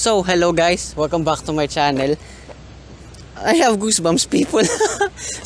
So, hello guys, welcome back to my channel. I have goosebumps, people.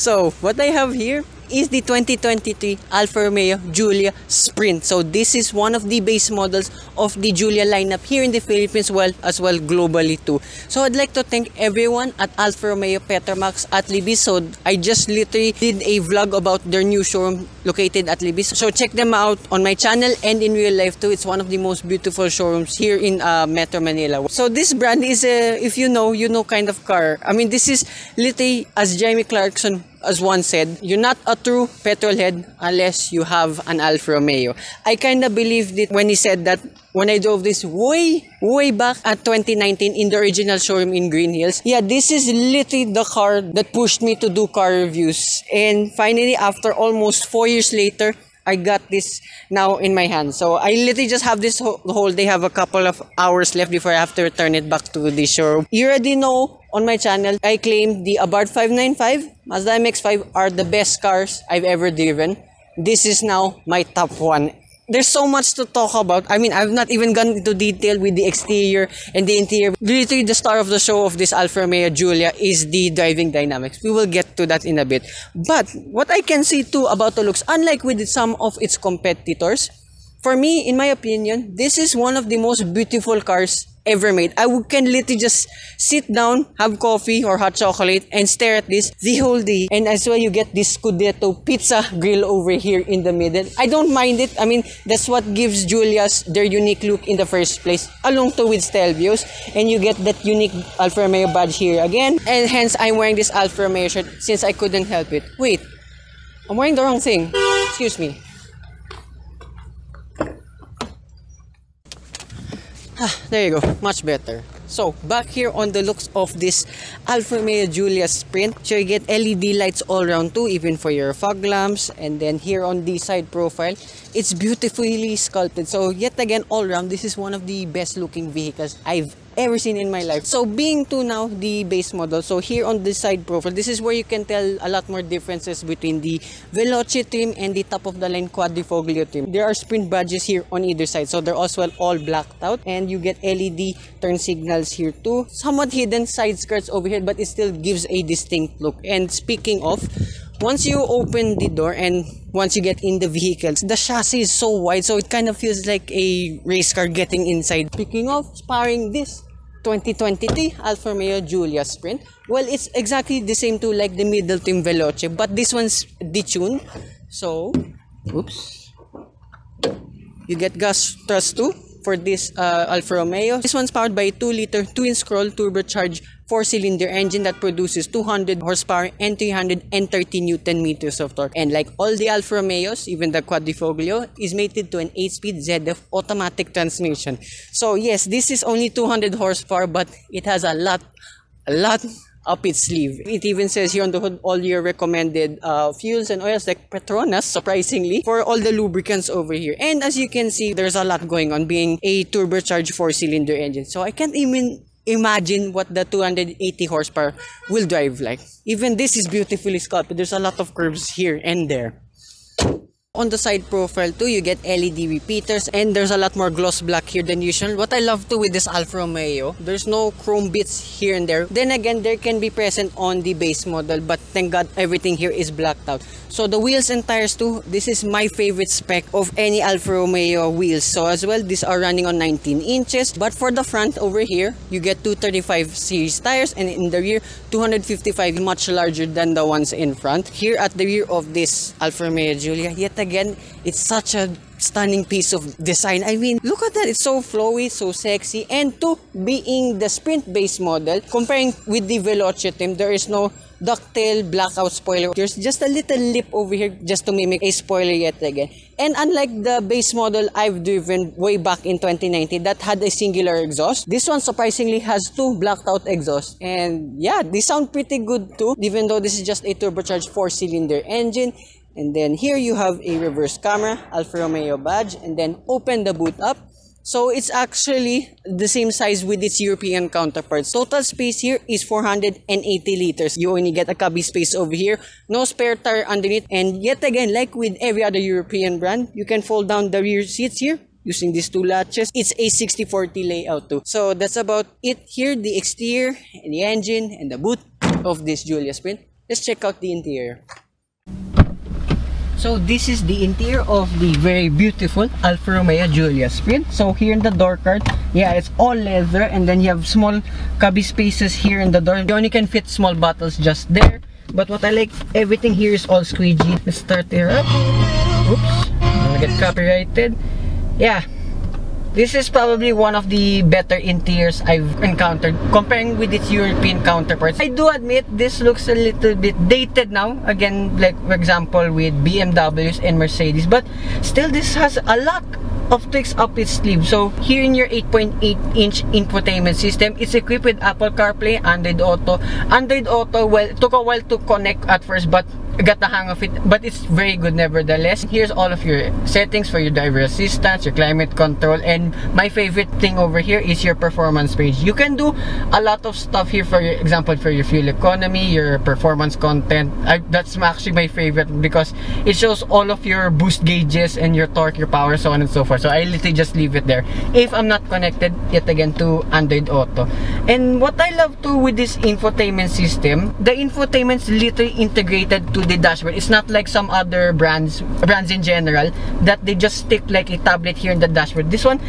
So, what I have here is the 2023 Alfa Romeo Giulia Sprint. So, this is one of the base models of the Giulia lineup here in the Philippines, as well globally too. So, I'd like to thank everyone at Alfa Romeo Petromax at Libis. So, I just literally did a vlog about their new showroom located at Libis. So, check them out on my channel and in real life too. It's one of the most beautiful showrooms here in Metro Manila. So, this brand is, if you know kind of car. I mean, this is literally, as Jamie Clarkson as one said, you're not a true petrol head unless you have an Alfa Romeo. I kind of believed it when he said that when I drove this way back at 2019 in the original showroom in Green Hills. Yeah, this is literally the car that pushed me to do car reviews. And finally, after almost 4 years later, I got this now in my hand. So I literally just have this whole day, have a couple of hours left before I have to return it back to the showroom. You already know on my channel, I claim the Abarth 595, Mazda MX-5 are the best cars I've ever driven. This is now my top one. There's so much to talk about. I mean, I've not even gone into detail with the exterior and the interior. Literally, the star of the show of this Alfa Romeo Giulia is the driving dynamics. We will get to that in a bit. But what I can say too about the looks, unlike with some of its competitors, for me, in my opinion, this is one of the most beautiful cars ever made. I can literally just sit down, have coffee or hot chocolate and stare at this the whole day. And as well, you get this Scudetto pizza grill over here in the middle. I don't mind it. I mean, that's what gives Giulias their unique look in the first place, along with Stelvio's. And you get that unique Alfa Romeo badge here again. And hence, I'm wearing this Alfa Romeo shirt since I couldn't help it. Wait, I'm wearing the wrong thing. Excuse me. There you go, much better. So, back here on the looks of this Alfa Romeo Giulia Sprint. So, you get LED lights all around too, even for your fog lamps. And then here on the side profile, it's beautifully sculpted. So, yet again, all around, this is one of the best looking vehicles I've ever seen in my life. So, being to now the base model, so here on the side profile, this is where you can tell a lot more differences between the Veloce trim and the top of the line Quadrifoglio trim. There are sprint badges here on either side, so they're also all blacked out, and you get LED turn signals here too. Somewhat hidden side skirts over here, but it still gives a distinct look. And speaking of, once you open the door and once you get in the vehicles, the chassis is so wide, so it kind of feels like a race car getting inside. Speaking of, sparring this 2023 Alfa Romeo Giulia Sprint, well, it's exactly the same too like the middle trim Veloce, but this one's detuned. So, oops, you get gas thrust too for this Alfa Romeo. This one's powered by a 2-liter twin-scroll turbocharged 4-cylinder engine that produces 200 horsepower and 330 Newton meters of torque. And like all the Alfa Romeos, even the Quadrifoglio is mated to an 8-speed ZF automatic transmission. So yes, this is only 200 horsepower, but it has a lot up its sleeve. It even says here on the hood all your recommended fuels and oils like Petronas, surprisingly, for all the lubricants over here. And as you can see, there's a lot going on being a turbocharged 4-cylinder engine. So I can't even imagine what the 280 horsepower will drive like. Even this is beautifully sculpted. There's a lot of curves here and there. On the side profile too, you get LED repeaters and there's a lot more gloss black here than usual. What I love too with this Alfa Romeo, there's no chrome bits here and there. Then again, there can be present on the base model, but thank God everything here is blacked out. So the wheels and tires too, this is my favorite spec of any Alfa Romeo wheels. So as well, these are running on 19 inches. But for the front over here, you get 235 series tires, and in the rear, 255, much larger than the ones in front. Here at the rear of this Alfa Romeo Giulia, yet again, it's such a stunning piece of design. I mean, look at that. It's so flowy, so sexy. And to being the sprint base model, comparing with the Veloce trim, there is no ducktail blackout spoiler. There's just a little lip over here just to mimic a spoiler yet again. And unlike the base model I've driven way back in 2019 that had a singular exhaust, this one surprisingly has 2 blacked out exhausts. And yeah, they sound pretty good too, even though this is just a turbocharged 4-cylinder engine. And then here you have a reverse camera, Alfa Romeo badge, and then open the boot up. So it's actually the same size with its European counterparts. Total space here is 480 liters. You only get a cubby space over here, no spare tire underneath, and yet again, like with every other European brand, you can fold down the rear seats here using these two latches. It's a 60/40 layout too. So that's about it here, the exterior and the engine and the boot of this Giulia Sprint. Let's check out the interior. So this is the interior of the very beautiful Alfa Romeo Giulia Sprint. So here in the door card, yeah, it's all leather, and then you have small cubby spaces here in the door. You only can fit small bottles just there. But what I like, everything here is all squeegee. Let's start here up. Oops, I'm gonna get copyrighted. Yeah, this is probably one of the better interiors I've encountered comparing with its European counterparts. I do admit this looks a little bit dated now, again, like for example with BMWs and Mercedes, but still this has a lot of tricks up its sleeve. So here in your 8.8-inch infotainment system, it's equipped with Apple CarPlay, Android Auto. Android Auto, well, it took a while to connect at first, but I got the hang of it, but it's very good nevertheless. Here's all of your settings for your driver assistance, your climate control, and my favorite thing over here is your performance page. You can do a lot of stuff here, for example, for your fuel economy, your performance content. That's actually my favorite because it shows all of your boost gauges and your torque, your power, so on and so forth. So I literally just leave it there if I'm not connected yet again to Android Auto. And what I love too with this infotainment system, the infotainment's literally integrated to the dashboard. It's not like some other brands in general that they just stick like a tablet here in the dashboard. This one,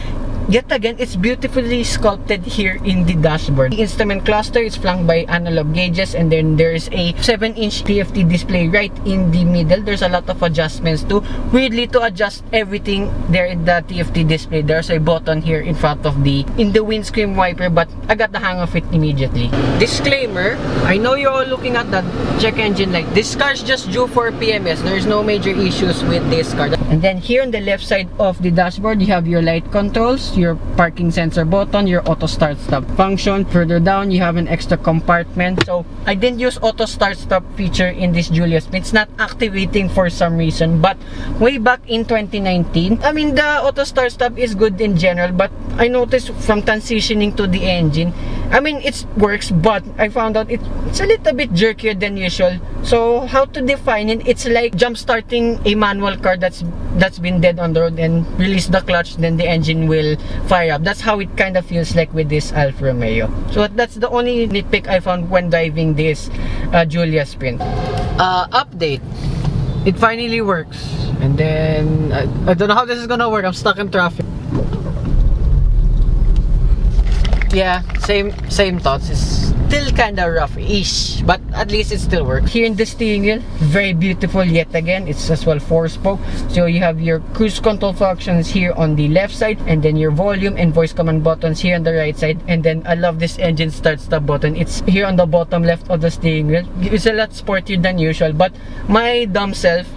yet again, it's beautifully sculpted here in the dashboard. The instrument cluster is flanked by analog gauges, and then there's a 7-inch TFT display right in the middle. There's a lot of adjustments too. Weirdly, to adjust everything there in the TFT display, there's a button here in front of the windscreen wiper, but I got the hang of it immediately. Disclaimer, I know you're all looking at that check engine light. This car's just due for PMS. There's no major issues with this car. And then here on the left side of the dashboard, you have your light controls, your parking sensor button, your auto start stop function. Further down, you have an extra compartment. So I didn't use auto start stop feature in this Giulia Sprint. It's not activating for some reason, but way back in 2019, I mean, the auto start stop is good in general, but I noticed from transitioning to the engine, I mean, it works, but I found out it's a little bit jerkier than usual. So how to define it? It's like jump starting a manual car that's been dead on the road, and release the clutch, then the engine will fire up. That's how it kind of feels like with this Alfa Romeo. So that's the only nitpick I found when driving this Giulia Sprint. Update. It finally works. And then I don't know how this is gonna work. I'm stuck in traffic. Yeah, same thoughts. It's still kind of rough-ish, but at least it still works. Here in the steering wheel, very beautiful yet again. It's as well 4-spoke. So you have your cruise control functions here on the left side, and then your volume and voice command buttons here on the right side. And then I love this engine start stop button. It's here on the bottom left of the steering wheel. It's a lot sportier than usual, but my dumb self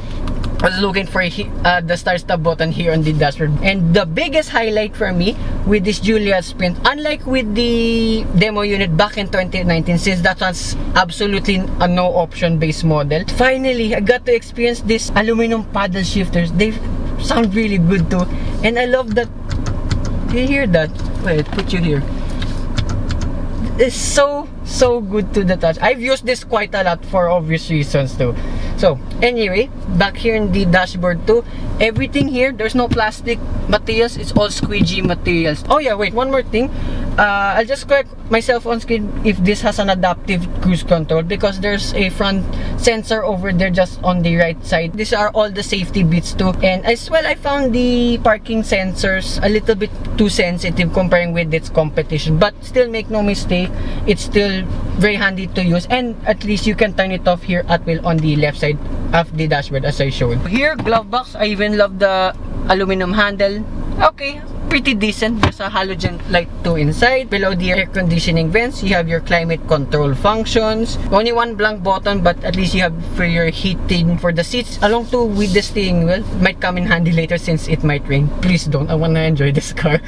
I was looking for the start stop button here on the dashboard. And the biggest highlight for me with this Giulia Sprint, unlike with the demo unit back in 2019, since that was absolutely a no option based model, finally I got to experience this aluminum paddle shifters. They sound really good too, and I love that. You hear that? Wait, put you here. It's so good to the touch. I've used this quite a lot for obvious reasons too. So anyway, back here in the dashboard too, everything here, there's no plastic materials, it's all squeegee materials. Oh yeah, wait, one more thing. I'll just correct myself on screen if this has an adaptive cruise control, because there's a front sensor over there just on the right side. These are all the safety bits too. And as well, I found the parking sensors a little bit too sensitive comparing with its competition, but still make no mistake, it's still very handy to use, and at least you can turn it off here at will on the left side of the dashboard as I showed. Here, glove box, I even love the aluminum handle. Okay, pretty decent. There's a halogen light too inside. Below the air conditioning vents, you have your climate control functions. Only one blank button, but at least you have for your heating for the seats, along too with the steering wheel. Might come in handy later since it might rain. Please don't, I wanna enjoy this car.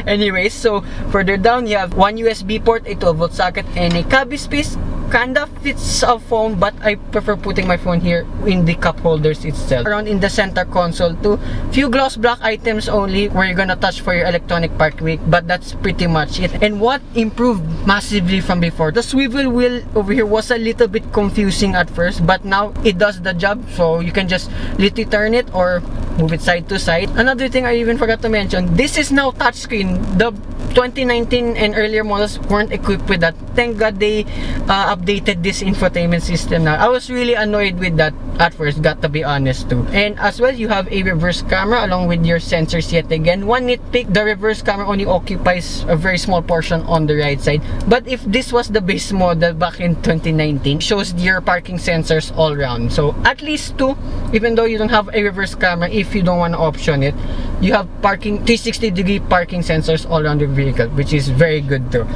Anyways, so further down, you have one USB port, a 12-volt socket, and a cubby space. Kinda fits a phone, but I prefer putting my phone here in the cup holders itself. Around in the center console too, few gloss black items only where you're gonna touch for your electronic park brake, but that's pretty much it. And what improved massively from before, the swivel wheel over here was a little bit confusing at first, but now it does the job. So you can just literally turn it or move it side to side. Another thing I even forgot to mention, this is now touchscreen. The 2019 and earlier models weren't equipped with that. Thank God they updated this infotainment system now. I was really annoyed with that at first, got to be honest too. And as well, you have a reverse camera along with your sensors yet again. One nitpick, the reverse camera only occupies a very small portion on the right side. But if this was the base model back in 2019, shows your parking sensors all around. So at least two, even though you don't have a reverse camera, if you don't want to option it, you have parking 360-degree parking sensors all around the vehicle, which is very good too.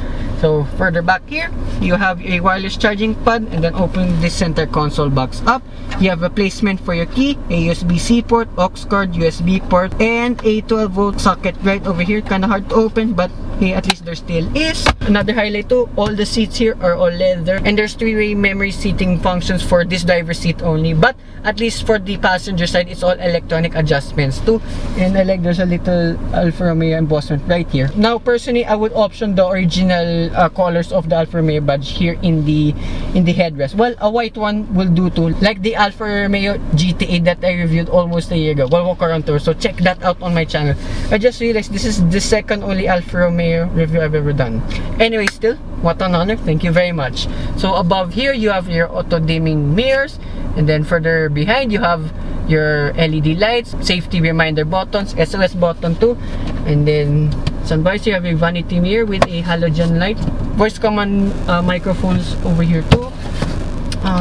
So further back here, you have a wireless charging pad, and then open this center console box up. You have a placement for your key, a USB-C port, aux cord, USB port, and a 12-volt socket right over here. Kind of hard to open, but hey, at least there still is. Another highlight too, all the seats here are all leather, and there's three-way memory seating functions for this driver's seat only, but at least for the passenger side, it's all electronic adjustments too. And I like there's a little Alfa Romeo embossment right here. Now personally, I would option the original colors of the Alfa Romeo badge here in the headrest. Well, a white one will do too, like the Alfa Romeo GTA that I reviewed almost a year ago. Well, walk around tour, so check that out on my channel. I just realized this is the second only Alfa Romeo review I've ever done. Anyway, still, what an honor, thank you very much. So above here, you have your auto dimming mirrors, and then further behind, you have your LED lights, safety reminder buttons, SOS button too, and then sunrise, you have a vanity mirror with a halogen light, voice command microphones over here too.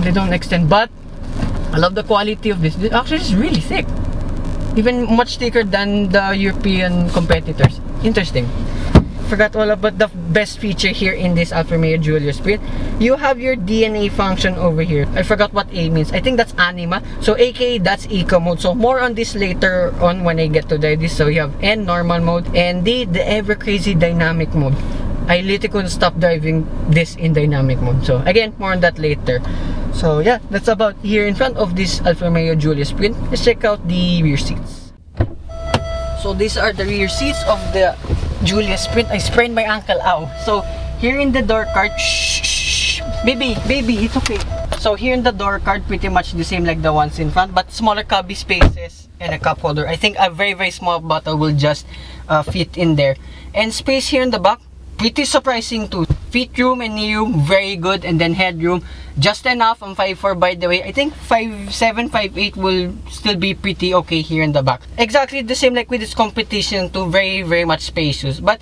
They don't extend, but I love the quality of this. This actually is really thick, even much thicker than the European competitors. Interesting. Forgot all about the best feature here in this Alfa Romeo Giulia Sprint. You have your DNA function over here. I forgot what A means. I think that's anima. So aka that's eco mode. So more on this later on when I get to this. So you have N, normal mode, and the ever crazy dynamic mode. I literally couldn't stop driving this in dynamic mode. So again, more on that later. So yeah, that's about here in front of this Alfa Romeo Giulia Sprint. Let's check out the rear seats. So these are the rear seats of the Giulia Sprint. I sprained my ankle, ow. So here in the door card, shh, baby, it's okay. So here in the door card, pretty much the same like the ones in front, but smaller cubby spaces and a cup holder. I think a very small bottle will just fit in there. And space here in the back, pretty surprising too. Feet room and knee room, very good. And then headroom, just enough. I'm 5'4", by the way. I think 5'7", 5'8" will still be pretty okay here in the back. Exactly the same like with this competition too. Very much spacious. But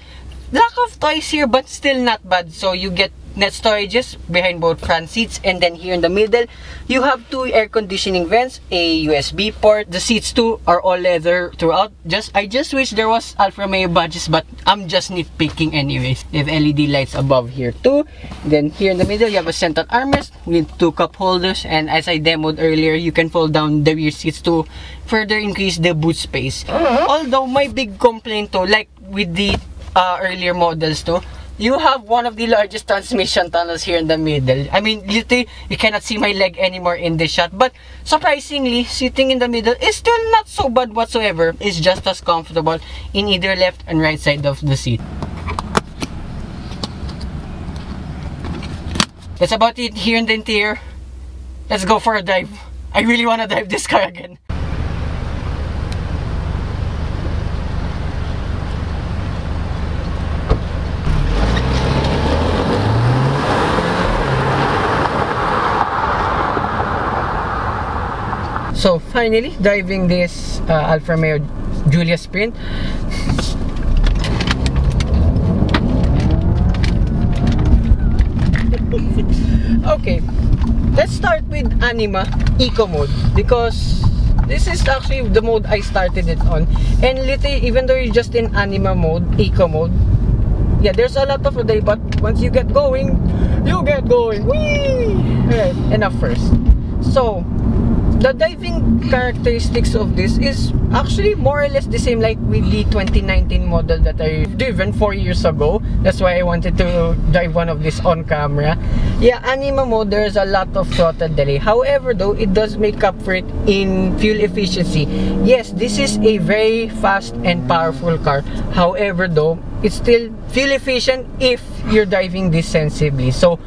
lack of toys here, but still not bad. So you get net storages behind both front seats, and then here in the middle you have two air conditioning vents, a USB port. The seats too are all leather throughout. I just wish there was Alfa Romeo badges, but I'm just nitpicking anyways. You have LED lights above here too. Then here in the middle you have a central armrest with two cup holders, and as I demoed earlier, you can fold down the rear seats to further increase the boot space. Although my big complaint too, like with the earlier models too, you have one of the largest transmission tunnels here in the middle. I mean, literally, you cannot see my leg anymore in this shot. But surprisingly, sitting in the middle is still not so bad whatsoever. It's just as comfortable in either left and right side of the seat. That's about it here in the interior. Let's go for a drive. I really want to drive this car again. So finally, driving this Alfa Romeo Giulia Sprint. Okay, let's start with Anima Eco mode, because this is actually the mode I started it on. And literally, even though you're just in Anima mode, Eco mode, yeah, there's a lot of a day, but once you get going, you get going. Whee! Alright, enough first. So the driving characteristics of this is actually more or less the same like with the 2019 model that I driven 4 years ago. That's why I wanted to drive one of these on camera. Yeah, Anima mode, there's a lot of throttle delay. However though, it does make up for it in fuel efficiency. Yes, this is a very fast and powerful car. However though, it's still fuel efficient if you're driving this sensibly. So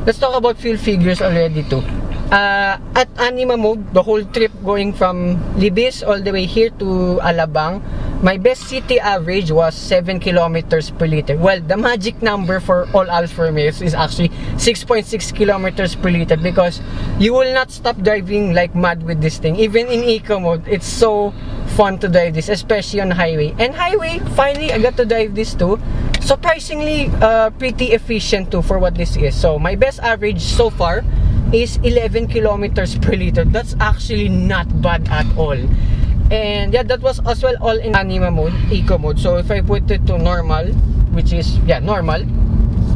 let's talk about fuel figures already too. At Anima mode, the whole trip going from Libis all the way here to Alabang, my best city average was 7 kilometers per liter. Well, the magic number for all Alfa Romeos is actually 6.6 kilometers per liter, because you will not stop driving like mad with this thing. Even in eco mode, it's so fun to drive this, especially on highway. And highway, finally, I got to drive this too. Surprisingly, pretty efficient too for what this is. So my best average so far is 11 kilometers per liter. That's actually not bad at all. And yeah, that was as well all in Anima mode, eco mode. So if I put it to normal, which is, yeah, normal,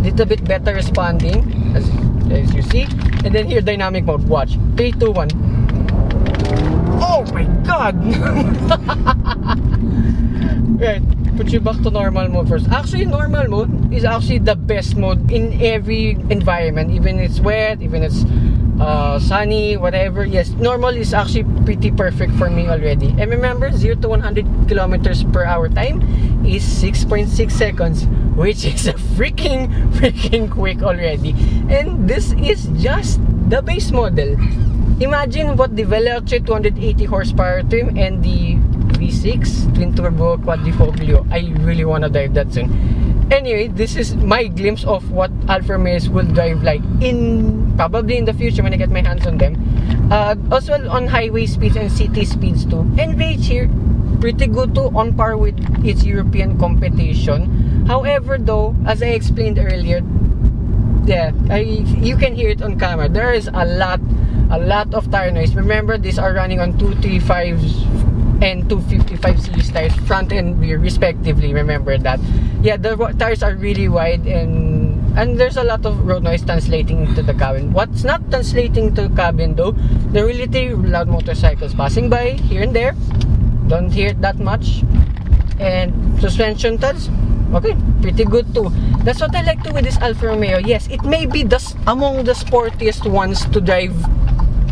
little bit better responding, as you see. And then here, dynamic mode. Watch. 3, 2, 1. Oh my god! Right, put you back to normal mode first. Actually, normal mode is actually the best mode in every environment, even it's wet, even it's sunny, whatever. Yes, normal is actually pretty perfect for me already. And remember, 0 to 100 kilometers per hour time is 6.6 seconds, which is a freaking quick already. And this is just the base model. Imagine what the Veloce 280 horsepower trim and the V6 twin turbo quadrifoglio. I really want to drive that soon. Anyway, this is my glimpse of what Alfa Romeos will drive like in probably in the future when I get my hands on them. Also on highway speeds and city speeds too. And range here, pretty good too, on par with its European competition. However though, as I explained earlier, yeah, you can hear it on camera. There is a lot of tire noise. Remember, these are running on 235s and 255cc tires, front and rear respectively. Remember that. Yeah, the tires are really wide, and there's a lot of road noise translating into the cabin. What's not translating to the cabin though, the really loud motorcycles passing by here and there. Don't hear it that much. And suspension tugs, okay, pretty good too. That's what I like to with this Alfa Romeo. Yes, it may be among the sportiest ones to drive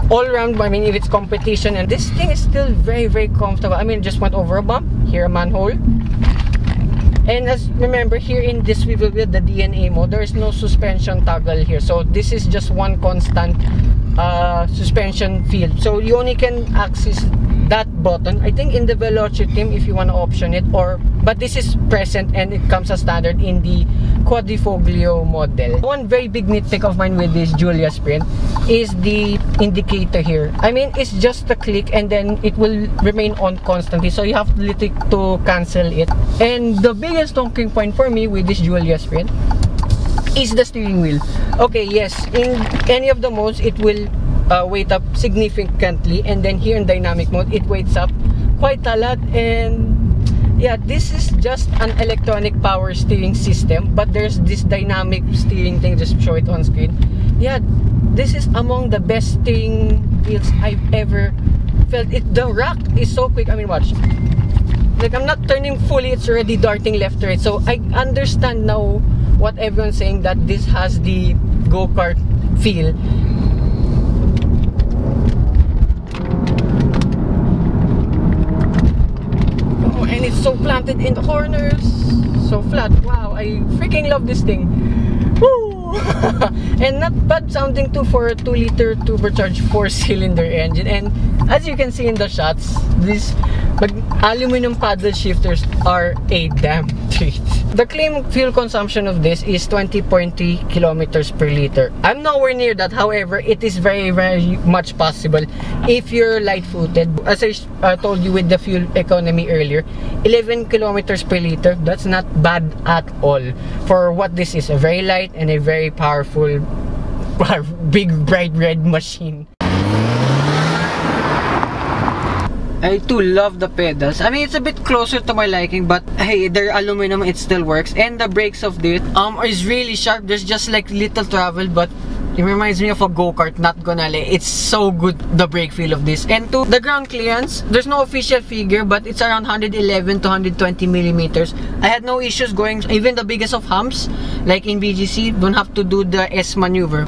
all around. I mean, if it's competition, and this thing is still very comfortable. I mean, just went over a bump, here a manhole. And as remember, here in this swivel wheel, the DNA mode, there is no suspension toggle here. So this is just one constant suspension field. So you only can access that button, I think, in the Veloce team if you want to option it, but this is present and it comes as standard in the quadrifoglio model. One very big nitpick of mine with this Giulia Sprint is the indicator here. I mean, it's just a click and then it will remain on constantly, so you have literally to cancel it. And the biggest talking point for me with this Giulia Sprint is the steering wheel. Okay, yes, in any of the modes it will weight up significantly, and then here in dynamic mode it weights up quite a lot. And yeah, this is just an electronic power steering system, but there's this dynamic steering thing. Just show it on screen. Yeah, this is among the best steering wheels I've ever felt. The rack is so quick. I mean, watch, like I'm not turning fully, it's already darting left to right. So I understand now what everyone's saying, that this has the go-kart feel. And it's so planted in the corners, so flat. Wow, I freaking love this thing. Woo! And not bad sounding too for a 2-liter turbocharged 4-cylinder engine. And as you can see in the shots, these aluminum paddle shifters are a damn treat. The claimed fuel consumption of this is 20.3 kilometers per liter. I'm nowhere near that. However, it is very much possible if you're light-footed. As I told you with the fuel economy earlier, 11 kilometers per liter, that's not bad at all for what this is. A very light and a very powerful, big bright red machine. I too love the pedals. I mean, it's a bit closer to my liking, but hey, they're aluminum, it still works. And the brakes of this is really sharp. There's just like little travel, but it reminds me of a go-kart, not gonna lie. It's so good, the brake feel of this. And to the ground clearance, there's no official figure, but it's around 111 to 120 millimeters. I had no issues going, even the biggest of humps, like in BGC, don't have to do the S maneuver.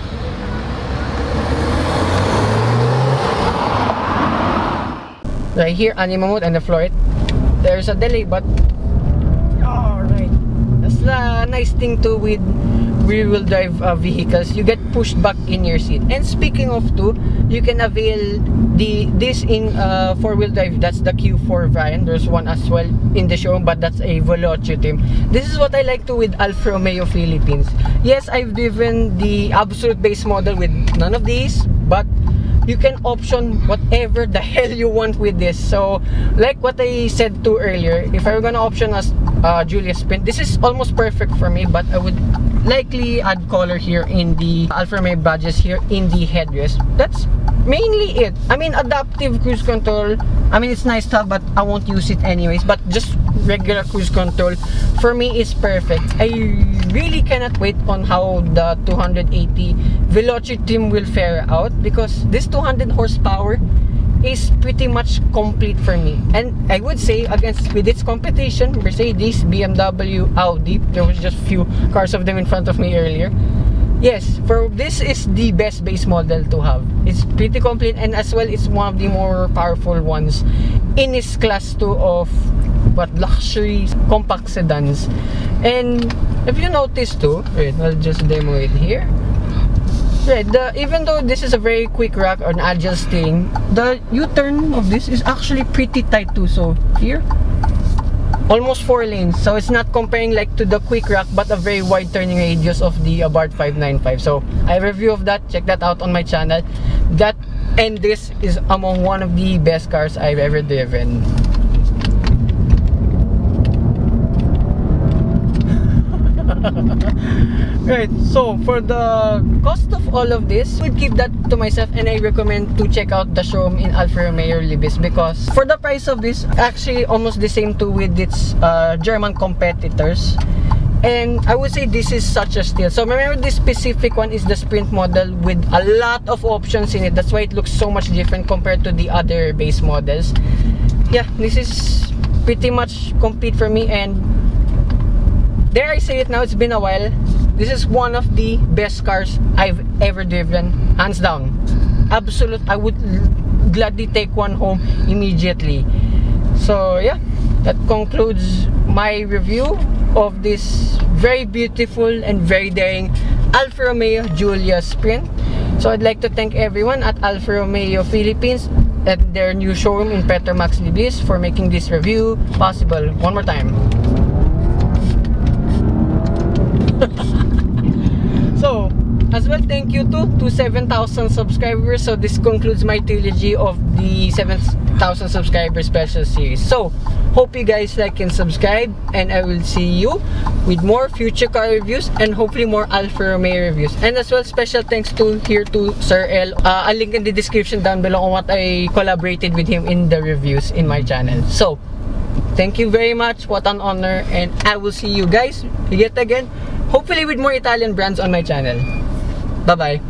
Right here, Anima mode and the floor, there's a delay, but alright, that's the nice thing too with rear-wheel drive vehicles. You get pushed back in your seat. And speaking of too, you can avail this in four-wheel drive. That's the Q4 variant. There's one as well in the showroom, but that's a Veloce trim. This is what I like to with Alfa Romeo Philippines. Yes, I've driven the absolute base model with none of these, but you can option whatever the hell you want with this. So like what I said to earlier, if I were gonna option as Giulia Sprint, this is almost perfect for me, but I would likely add color here in the Alfa Romeo badges here in the headrest. That's mainly it. I mean, adaptive cruise control, I mean, it's nice to have, but I won't use it anyways. But just regular cruise control for me is perfect. I really cannot wait on how the 280 Veloce trim will fare out, because this 200 horsepower is pretty much complete for me. And I would say, against with its competition, Mercedes, BMW, Audi, there was just few cars of them in front of me earlier. Yes, for this is the best base model to have. It's pretty complete, and as well it's one of the more powerful ones in its class 2 of luxury compact sedans. And if you notice too, wait, I'll just demo it here. Right, even though this is a very quick rack or an agile steering, the U-turn of this is actually pretty tight too. So here, almost 4 lanes. So it's not comparing like to the quick rack, but a very wide turning radius of the Abarth 595. So I have a review of that. Check that out on my channel. That and this is among one of the best cars I've ever driven. Right, so for the cost of all of this, I would keep that to myself, and I recommend to check out the showroom in Alfa Romeo Libis, because for the price of this, actually almost the same too with its German competitors. And I would say this is such a steal. So remember, this specific one is the Sprint model with a lot of options in it. That's why it looks so much different compared to the other base models. Yeah, this is pretty much complete for me, and dare I say it now, it's been a while. This is one of the best cars I've ever driven, hands down. Absolute, I would gladly take one home immediately. So yeah, that concludes my review of this very beautiful and very daring Alfa Romeo Giulia Sprint. So I'd like to thank everyone at Alfa Romeo Philippines at their new showroom in Petromax Libis for making this review possible. One more time. So as well, thank you to 7,000 subscribers. So this concludes my trilogy of the 7,000 subscriber special series. So hope you guys like and subscribe, and I will see you with more future car reviews and hopefully more Alfa Romeo reviews. And as well, special thanks to Sir L. I'll link in the description down below on what I collaborated with him in the reviews in my channel. So thank you very much, what an honor, and I will see you guys yet again, hopefully with more Italian brands on my channel. Bye bye.